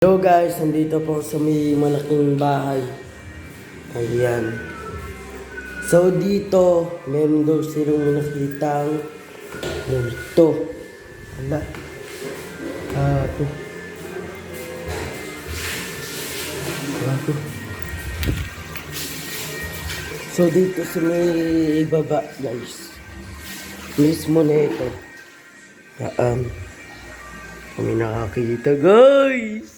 Hello guys, nandito po sa may malaking bahay. Ayan. So dito, meron daw silang nakitang multo. Hala. Ito. Ito. So dito sa may baba guys. Mismo na ito. Yan. Kami nakakita guys.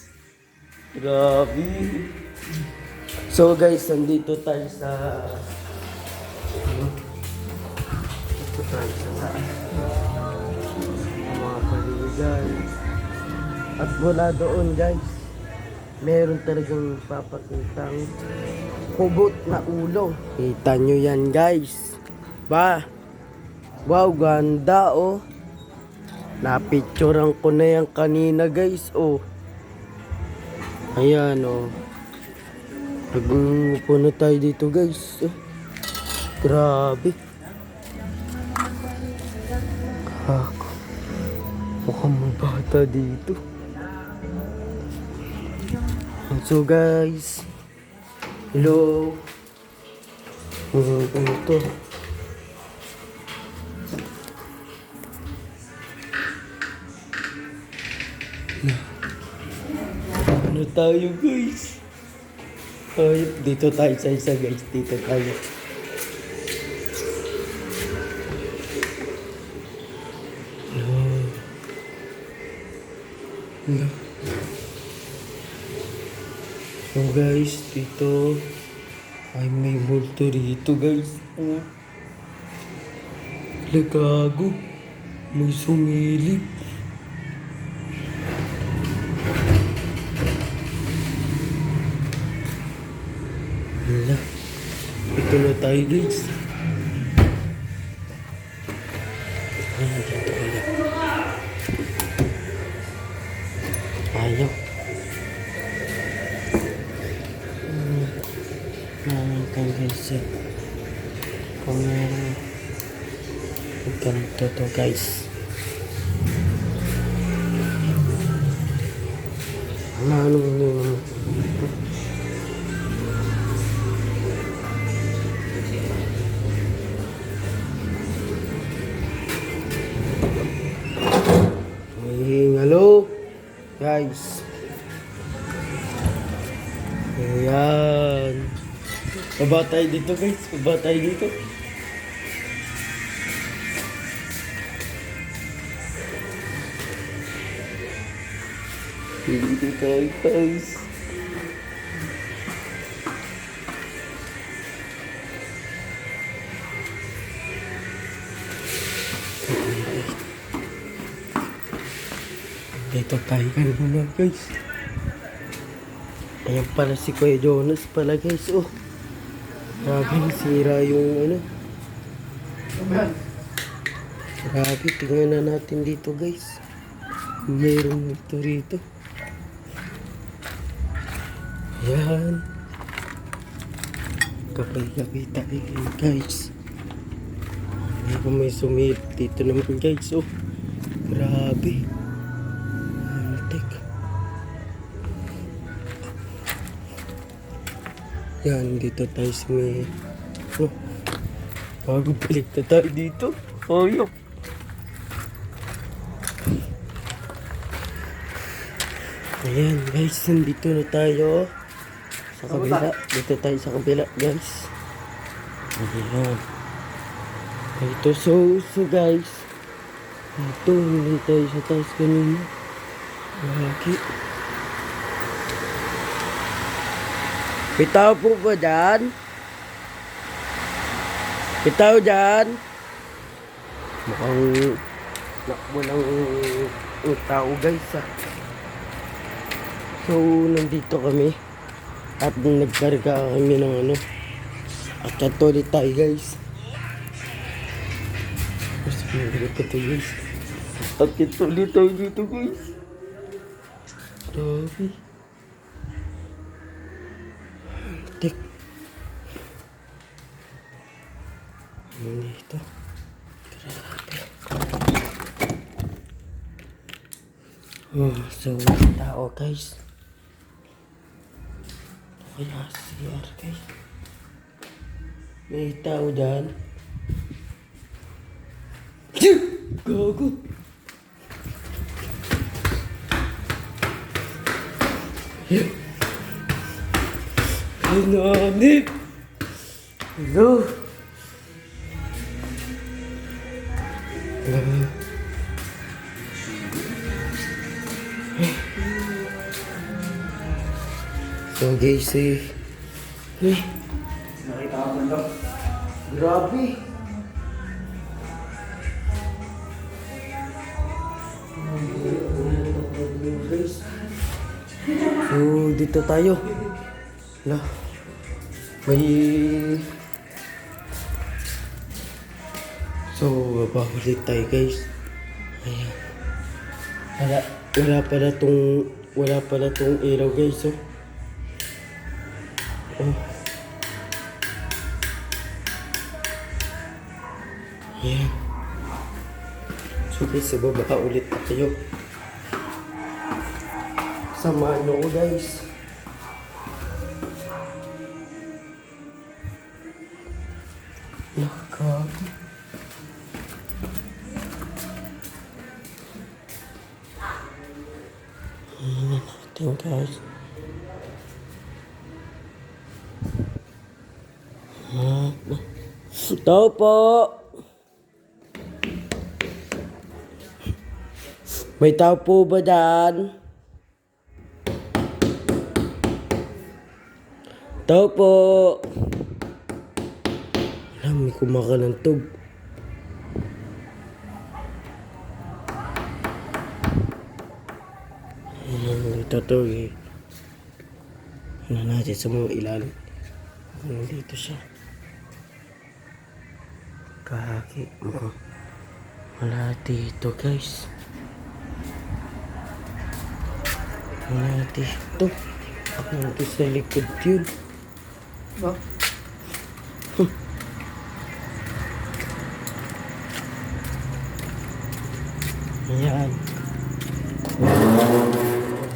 Grabe. So guys, nandito tayo sa mga paligan. At mula doon guys, meron talagang papakitang kubot na ulo. Kita nyo yan guys. Ba? Wow, ganda oh. Napicturean ko na yan kanina guys oh. Ayan oh. Nag-uupo na tayo dito guys. Grabe. Kako. Mukhang may bata dito. So guys. Hello. Ano to? Ano tayo guys? Ay, dito tayo sa isa guys. Dito tayo. No. So guys, dito ay may multo dito guys. Lagago. May sumilip. Hala. Ito na tayo guys. Ayan, dito kaya. Ayaw. Kan guys. Kung ganito to guys. Ano yun? Hello guys. Ayan. Baba tayo dito guys. Baba tayo dito. Dito tayo guys. Dito tayo kanina guys. Ayan pala si Kuya Jonas pala guys. Oh. Grabe, sira yung ano. Grabe, tingnan na natin dito guys. Meron ito rito. Ayan. Kapay-kapay tayo guys. Meron may sumip dito naman guys. Oh. Grabe. Antik. Yan, dito tayo sa may... Oh. Bago balik na tayo dito. Ayok. Ayan guys, nandito na tayo sa kabila. Dito tayo sa kabila guys. Ayan. Ito so guys. Ito, hindi tayo sa taas kanina. Lagi. Bitaw po ba dyan? Bitaw dyan? Mukhang nakbo ng tao guys ah. So nandito kami at nagkarga kami ng ano. At ulit tayo guys. Mas pinagod ito guys. At ulit tayo dito guys. Grabe. Tek. Dito. Grabe. Oh, so tao guys. Kaya CR guys. May tao dyan. Gago. Nanip. Hello. So guys, Nakita ko lang. grabe. Guys. So dito tayo. Lah. May So babalik tayo guys. Ayan. Wala pala tong ilaw guys. Oh. Oh. Ayan. So guys, sa baba ulit tayo. Samahan nyo ko guys. Nakaka. Ayan natin guys. Tao po. May tao po ba dyan? Tao po. Alam, may kumakalantog. Ito to eh. Ano natin sa mga ilalim. Nandito siya. Kaki mo. Wala dito guys. Wala dito. Ako nandito sa likod yun. Ba? Ayan.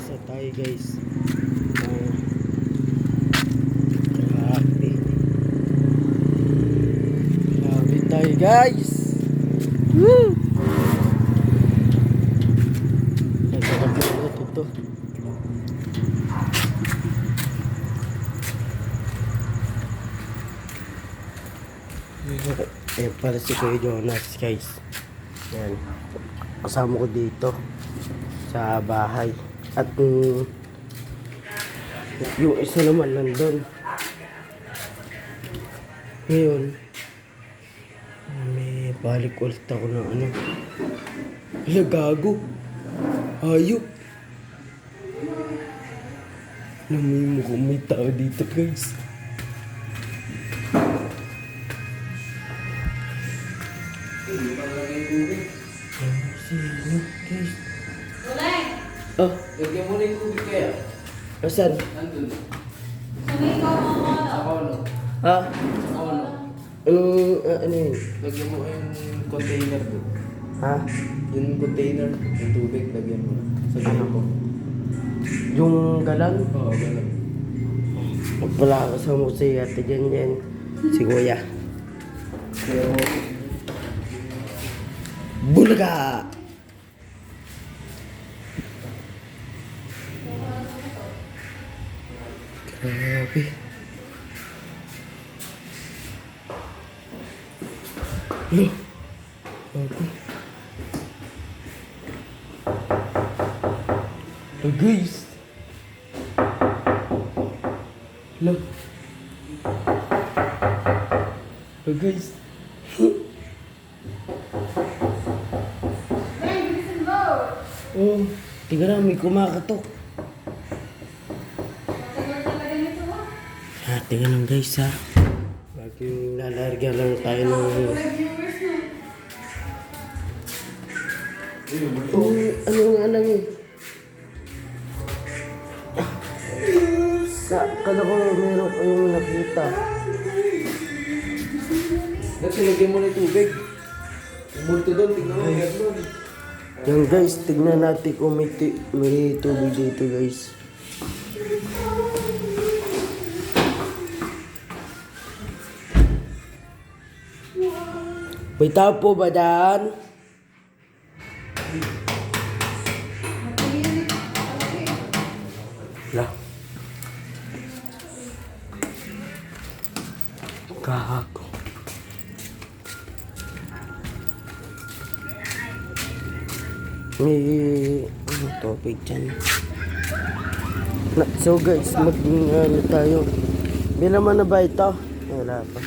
Sa tayo guys. Grabe. Grabe tayo guys. Woo! Nagkakap na ito. Eh para si Kuya Jonas guys. Yan. Kasama ko dito sa bahay. At yung isa naman nandun. Ngayon, may balik ulit ako ng ano. Hala, gago. Hayop. Namoy mo kung may tao dito guys. Sino guys? Oh, Lagyan mo na yung tubig kaya. asan? Nandun. Sa Sa kono. Ha? Sa kono. Ano yun? Lagyan mo yung container doon. Ha? Yung container, yung tubig, lagyan mo. Sa ganito. Yung galang? Oo, ganun. Wala ka sa musay ate dyan. Si Kuya. Pero, Bulaga! Grabe. Grabe. Guys. Look. Guys. Oh, tingnan na, may kumakatok. Tingnan lang guys ha. Bagong lalarga lang tayo ng... ano nga lang eh. Kala ko meron kayong nakita. lagyan mo na yung tubig. Yung multo doon, tingnan mo, yan doon. Yan guys, tignan natin kung may tubig dito guys. May tao po ba daan? Wala. Gago. May topic dyan. So guys, ano tayo. Bila man na ba ito? Wala pa.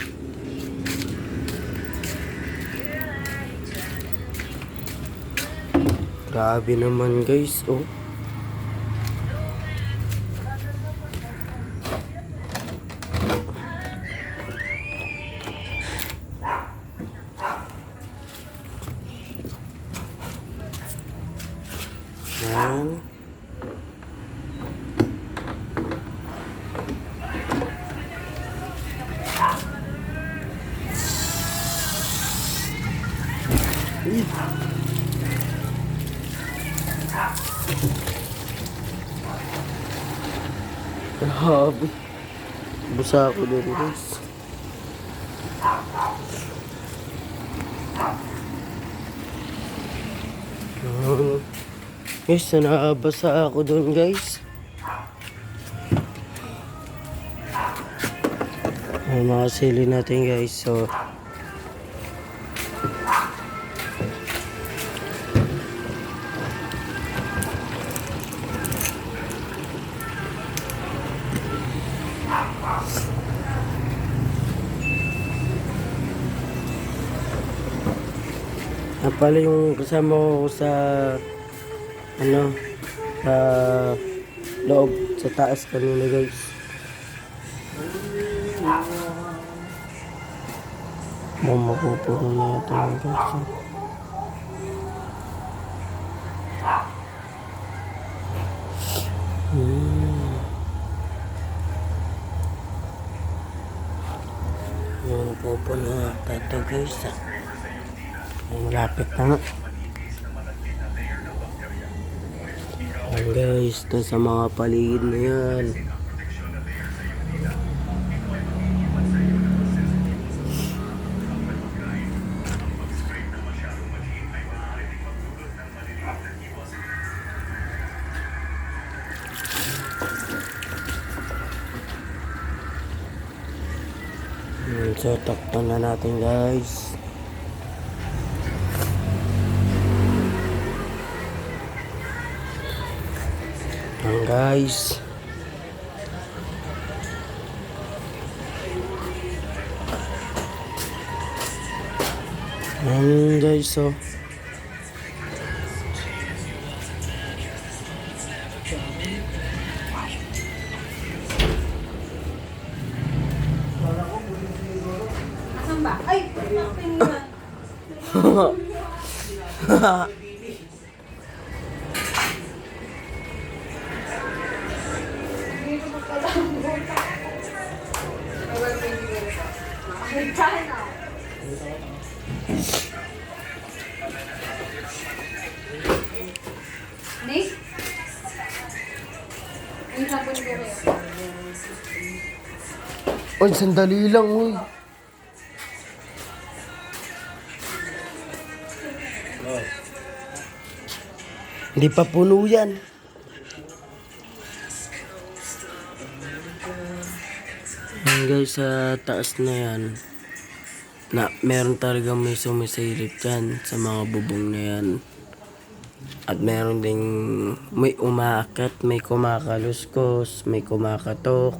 Grabe naman guys, oh. Yan. Grabe. Busa ako din guys. Guys, nabasa ako doon guys. Ay, mga sili natin guys. So, pala yung kasama ko sa ano sa loob sa taas kanina guys. Mapupuro na ito guys. Mapupuro na ito guys. Malapit na nga. Ayan guys, ito sa mga paligid na yan. So, takpan na natin guys. Guys, guys, so asan ba? Ay, pinila. Nick? Ay, sabon ko rin. Oy, sandali lang, uy. Hindi pa puno yan. Yan guys, sa taas na yan. Meron talaga may sumisilip dyan sa mga bubong na yan. At meron ding may umaakat, may kumakaluskos, may kumakatok.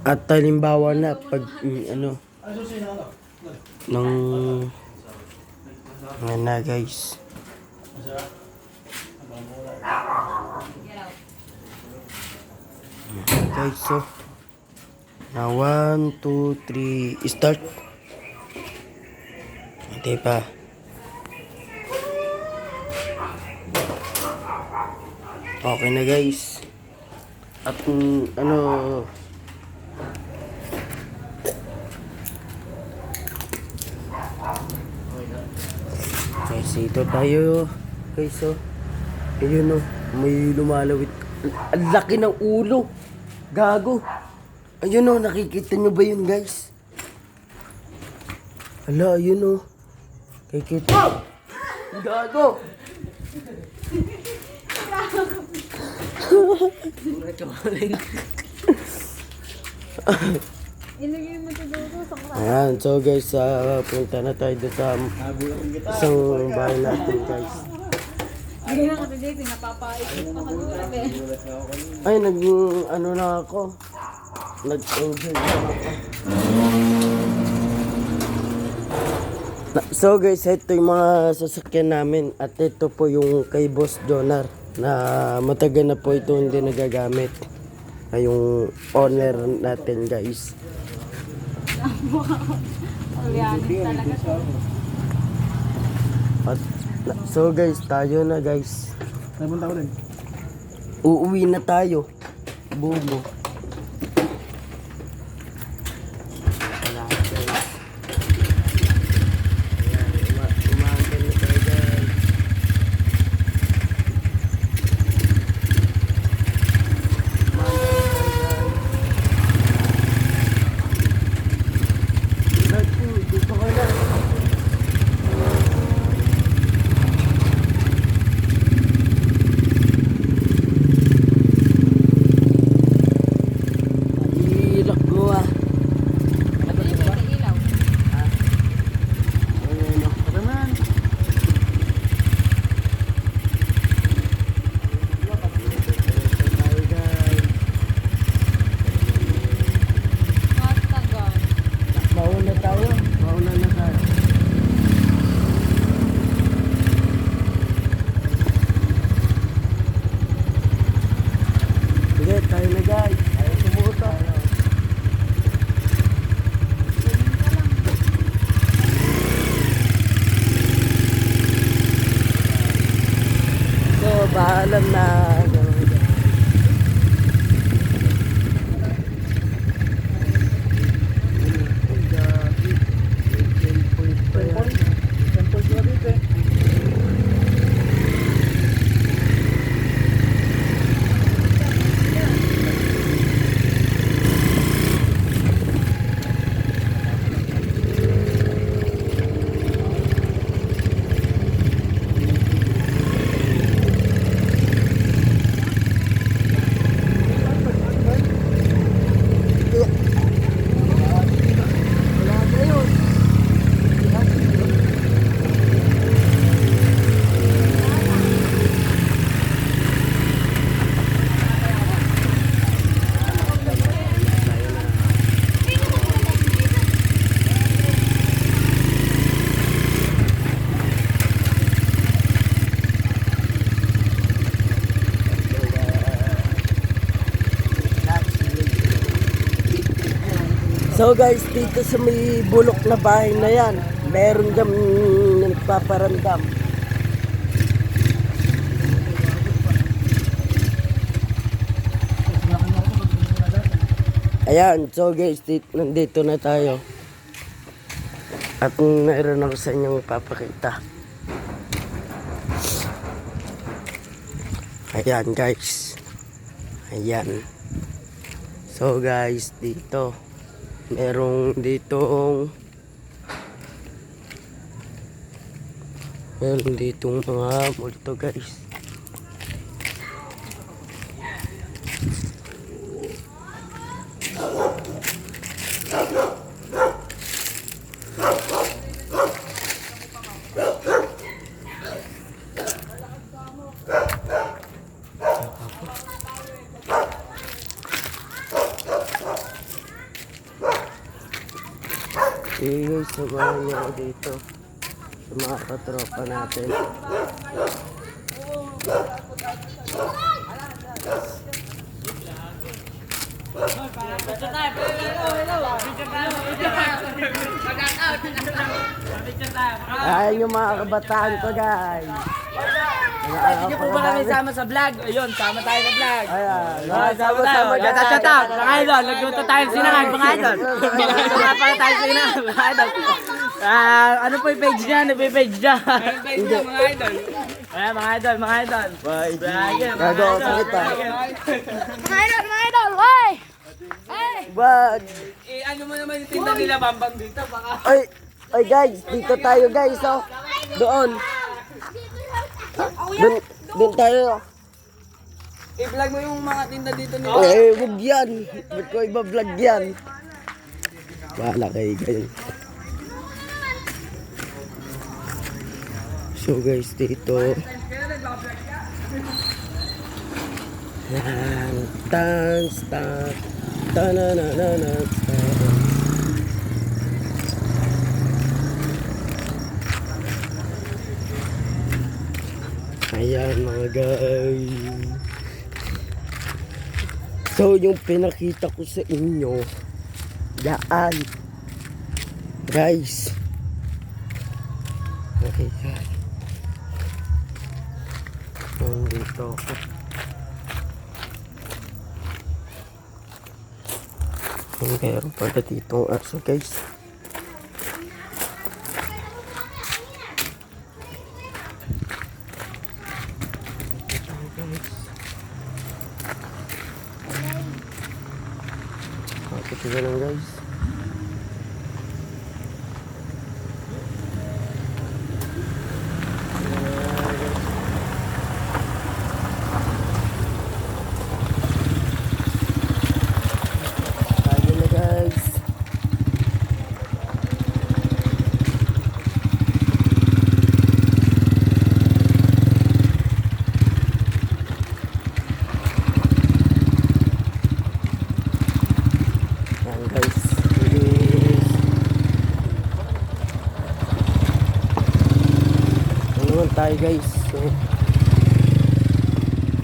At halimbawa na pag ano nung na guys. Guys, so na 1, 2, 3 start. Hindi pa. Okay na guys. At ano guys, ito tayo guys, so ayun, oh, may lumalawit. Ang laki ng ulo, gago. Ayun, oh, nakikita nyo ba yun guys? Hala, ayun, oh, Kikita. Gago. Ilagay mo ito doon sa kwarto. Ayan, so guys, punta na tayo doon sa isang bahay natin guys. Hindi na kasi dito, napapaikot pa kagulat eh. Ay, ano na ako. Nag-enjoy na ako. So guys, ito yung mga sasakyan namin. At ito po yung kay Boss Jonar na matagal na po ito hindi nagagamit. Ay, yung owner natin guys. Alyanis talaga to. At, so guys, tayo na guys. Napunta ko rin. Uuwi na tayo. Bubo. Wala guys. Ayan, umaga na tayo guys. Dito ko na. Hilak mo ah. Pabili mo yung ilaw. Ayun, Tara man. tayo guys. Matagal. Mauna tayo. Mauna na tayo. Sige, tayo na guys. Tayo sumuta. So, paalam na. Temple sila dito eh. So guys, dito sa may bulok na bahay na yan, meron dyan nagpaparamdam. Ayan, so guys, nandito na tayo. At meron ako sa inyong papakita. Ayan guys. Ayan. So guys, dito. Meron ditong mga multo guys. Sige guys, samahan niyo ako dito sa mga katropa natin. Ayan yung mga kabataan ko guys. Hindi po ba kami sama sa vlog? Ayun, sama tayo sa vlog. Ayan, Sama-sama guys. Shout out, mga idol. Nagluto tayo sinangag, mga idol. Mga pala tayo sinangag, mga idol. Ano po yung page niya? Ano po yung page niya? Mga idol. Ayan, mga idol, mga idol. Gago ako sa kita. Mga idol, why? Wag! Ano mo naman yung tinda nila, Bambang dito? Baka Ay guys, dito tayo guys oh. Doon. Doon tayo. I-vlog mo yung mga tinda dito nila. Eh, huwag yan. Ba't ko iba-vlog yan? Bahala kayo. So guys, dito. Yan. Dance. Ta-na-na-na-na. Ayan mga guys. So yung pinakita ko sa inyo, yan. Guys. Okay guys. Nandito ako. Meron pala ditong aso guys. Ito lang guys. Tayo na guys. Yan guys. Ano naman tayo guys.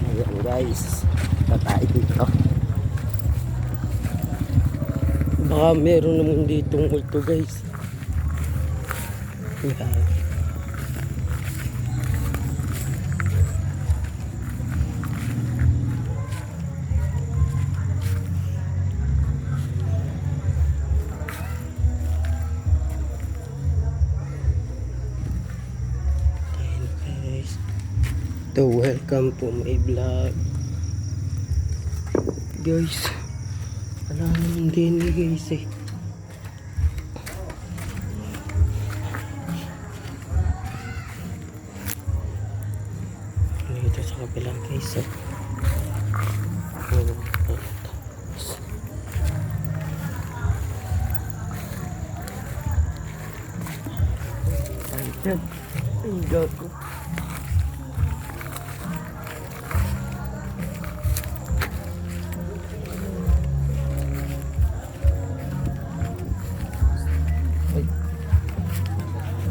Ayan guys. Tatay dito. Baka meron naman ditong multo guys. Yan. Guys, to welcome to my vlog. Guys, wala naman din guys eh. Dito sa kabilang guys eh. Ayan. Ay, gago. Ay.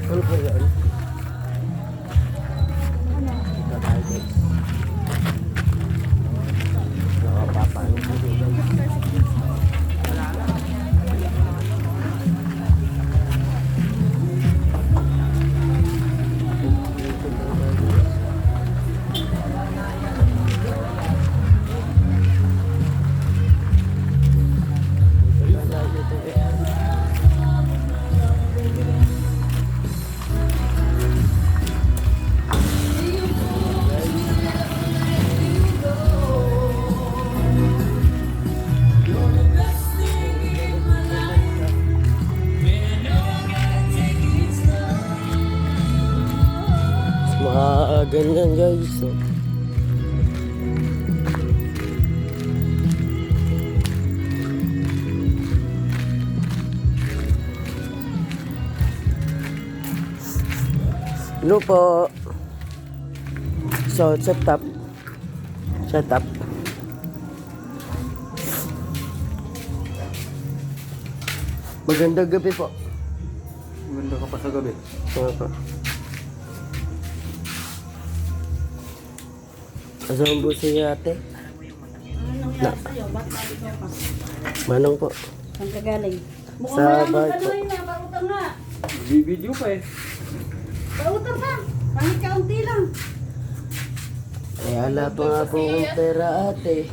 Ano po yan? Ito tayo guys. Nakapapaan ko guys. Mga ganyan guys. So. Ano po? So, shut up. Shut up. Magandang gabi po. Maganda ka pa sa gabi. Ano po? Kasama po si ate? Na. Manong po. Saan ka galing? Sa bahay po. Pautang nga. Video pa eh. Pautang nga. Pangit kaunti lang. Ay, wala pa nga po akong pera ate.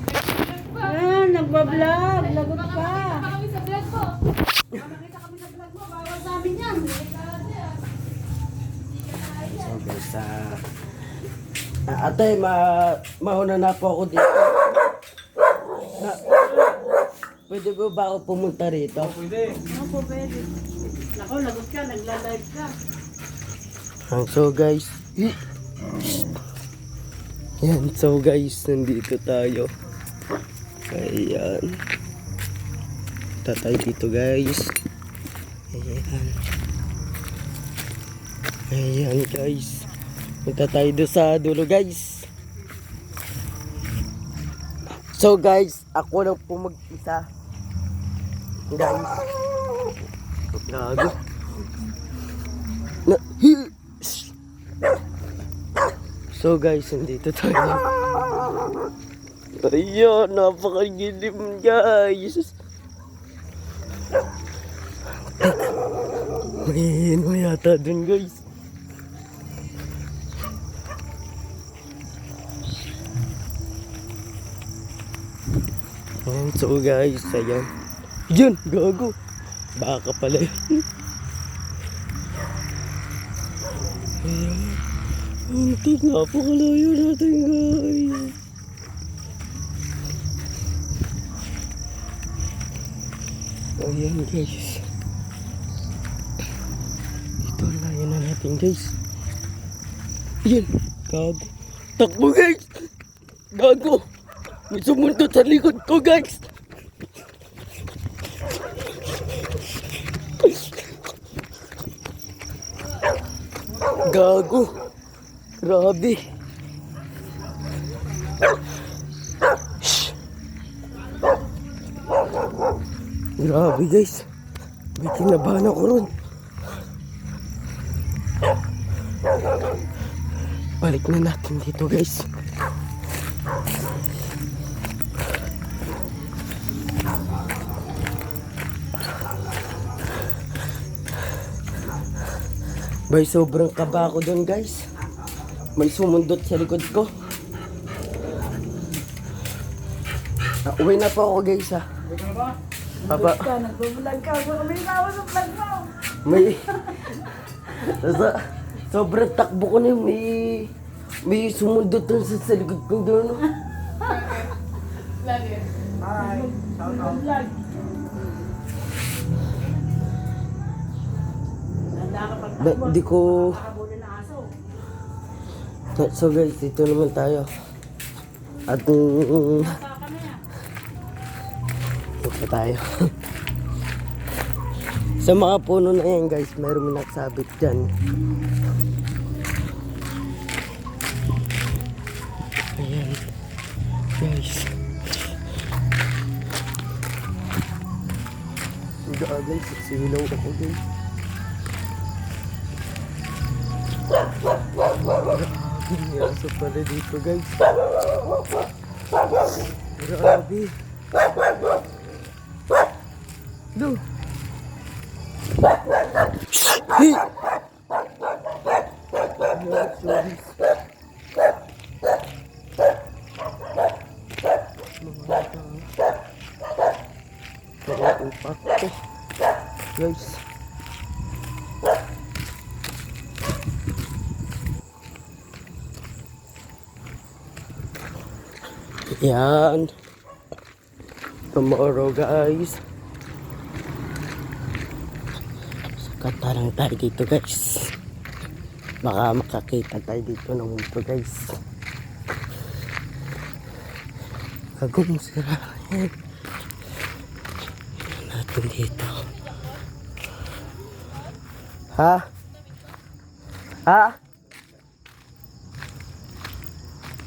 Ah, nagbablog. Lagot ka. Kami sa vlog ko. Makita kami sa vlog mo. Bawal sa amin yan. So guys, ate, mauna na po ako dito. Pwede po ba ako pumunta rito? Pwede. Ano po pwede? Nako, lagot ka. Nagla-live ka. So guys, yan, so guys, nandito tayo. Ayan. Punta tayo dito guys. Ayan. Ayan guys. Punta tayo doon sa dulo guys. So guys, ako lang po mag-isa. Guys. Gago. So guys, nandito tayo. Ayan, napakagilim guys. May yata dun guys. Ayan, so guys, ayan. Yun, gago. Baka pala yun. Ayan. Untik, napakalayo natin guys. Ayan guys. Dito layo na natin guys. Ayan, gago. Takbo guys. Gago. May sumunod sa likod ko guys. Gago. Grabe. Shh. Grabe guys. May kinabahan ako ron. Balik na natin dito guys. Bay, sobrang kaba ako doon guys. May sumundot sa likod ko. Uwi na po ako guys ha. Papa. Nagbablog ka. Kami nawa sa vlog mo. May sobrang takbo ko na yun. May sumundot doon sa likod ko doon. Vlog. Di ko... So guys, dito naman tayo. At dito tayo. Sa mga puno na yan guys, mayroon may nagsabit dyan. Ayan. Guys. Guys, silaw ako guys. May aso pala dito guys. Grabe. Do. Hey. Guys. Yan. Tomorrow guys. Sakata lang tayo dito guys. Baka makakita tayo dito ng multo guys. Agong sira yan. Natin dito. Ha? Ha?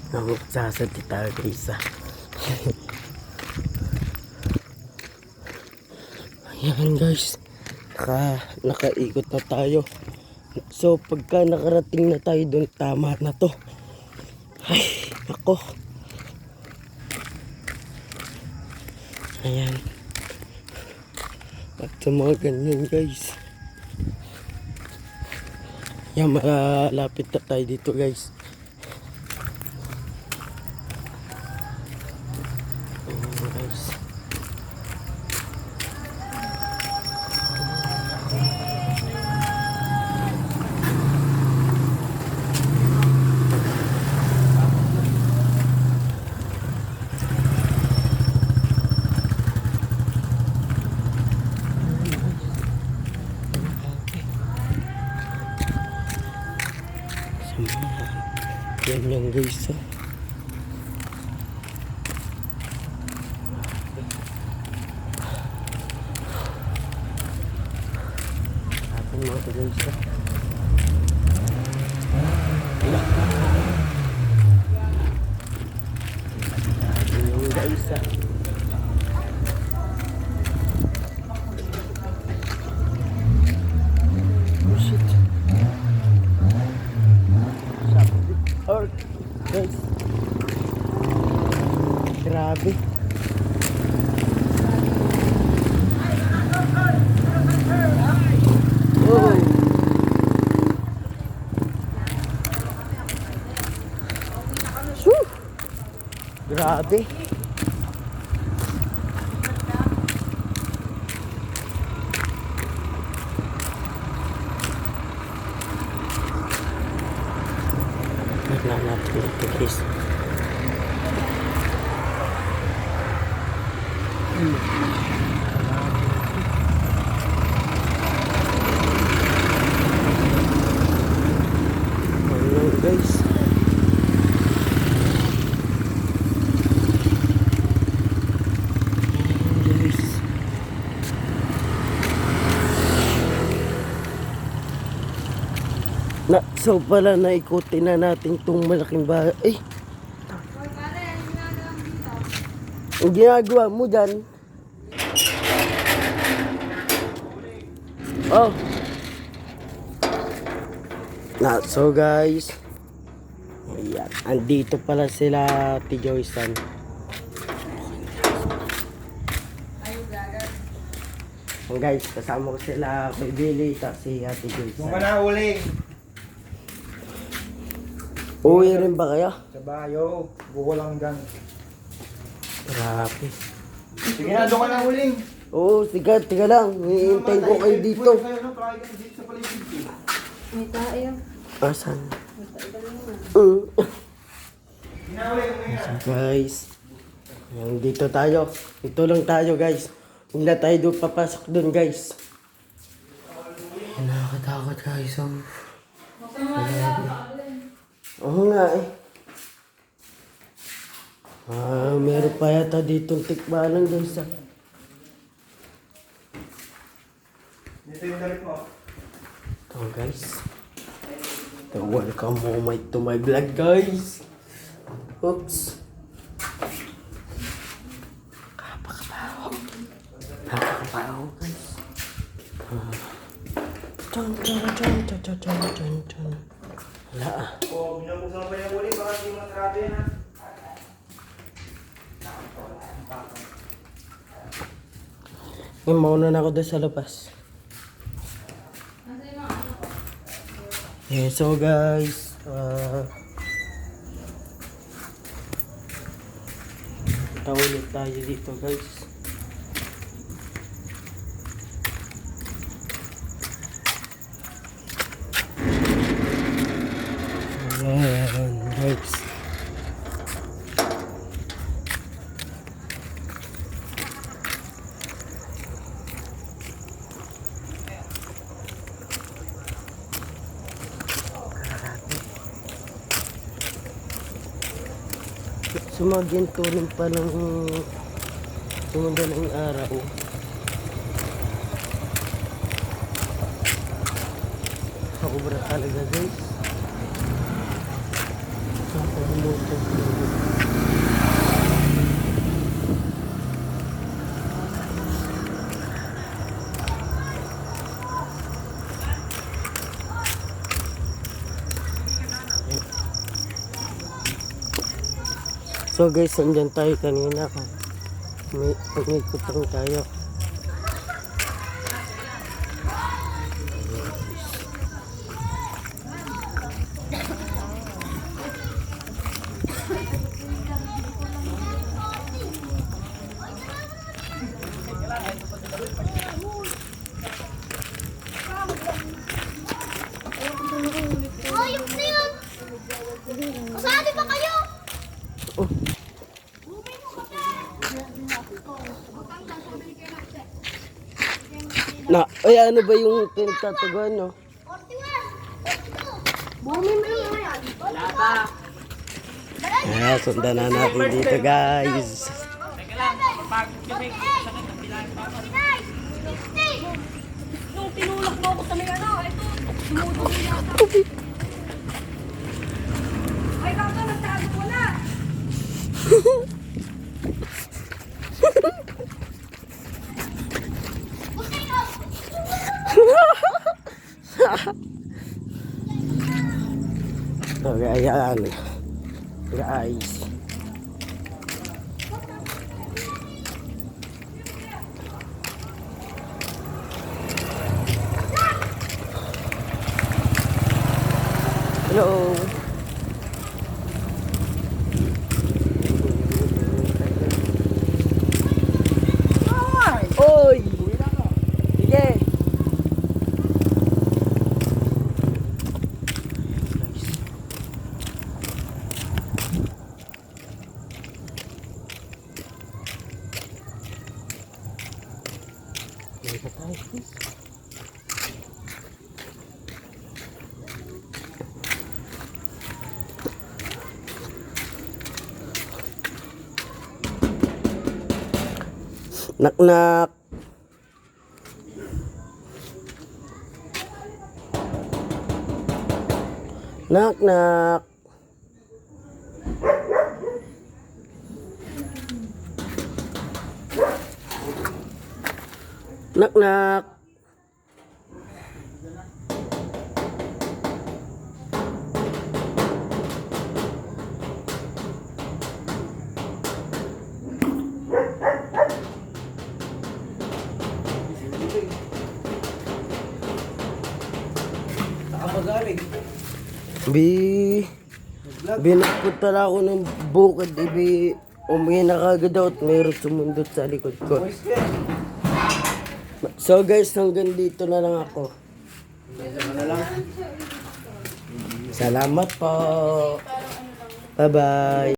Nagsasalita guys ah. Ayan guys, nakaikot na tayo. So pagka nakarating na tayo doon, tama na to. Ay, ako. Ayan. At sa mga ganyan guys. Yan, malapit na tayo dito guys. Yan guys. Atin mo ito guys. Atin yung guys. Oh shit. Earth, guys. Grabe. Oh. Whew. Grabe. Wala natin ito guys. Hello guys. Guys. So pala naikutin na natin itong malaking bahay. Eh! Ang ginagawa mo dyan? Oh! So guys. Ayan. Andito pala sila Ate Joyce-san. Guys, kasama ko sila kay Billy at si Ate Joyce-san. Kung ka na uling. Uwi rin ba kayo? Sa bayo. Buko lang dyan. Grabe. Sige na, doon ka na uling. Oo, tiga lang. Hihintayin ko kayo dito. May tayo. Asan? So guys, dito tayo. Ito lang tayo guys. Hindi na tayo doon papasok doon guys. Nakakatakot guys. Oo nga eh. Meron pa yata ditong tikbalang guys. Dito yung dalit mo. Ito guys. Welcome home to my vlog guys. Oops. Napakabaho guys. Chon chon chon chon chon chon chon chon. Wala ah. O, binabuksan pa yung uling. Baka hindi masarado yan ha. Mauna na ako doon sa labas. Yeah, so guys, ulit tayo dito guys. Ayan guys. Sumaginto rin pa ng sumanda ng araw. Nakubra talaga guys. So guys, andyan tayo kanina. May umikot lang tayo. Ayok na yun! Masali pa kayo! Na, ay ano ba yung pinagtataguan no? 41! 42! Bumi mo yun yan! Lata. Kaya sundan na natin dito guys. Teka lang, mapagod kami. Sakit ang bilang papa. Pinay! 50! Nung tinulak mo ako sa may ano, ito, dumudumi yata. Ay, kaka, nagtago mo na. So, ayan. Guys. Hello. Oy! Sige. Knock knock. Knock knock. Knock knock. Nakapagaling. Binagpunta na ako ng bukid. Umuwi na kagad ako at mayroon sumundot sa likod ko. Boys ka. So guys, hanggang dito na lang ako. Salamat po. Bye-bye.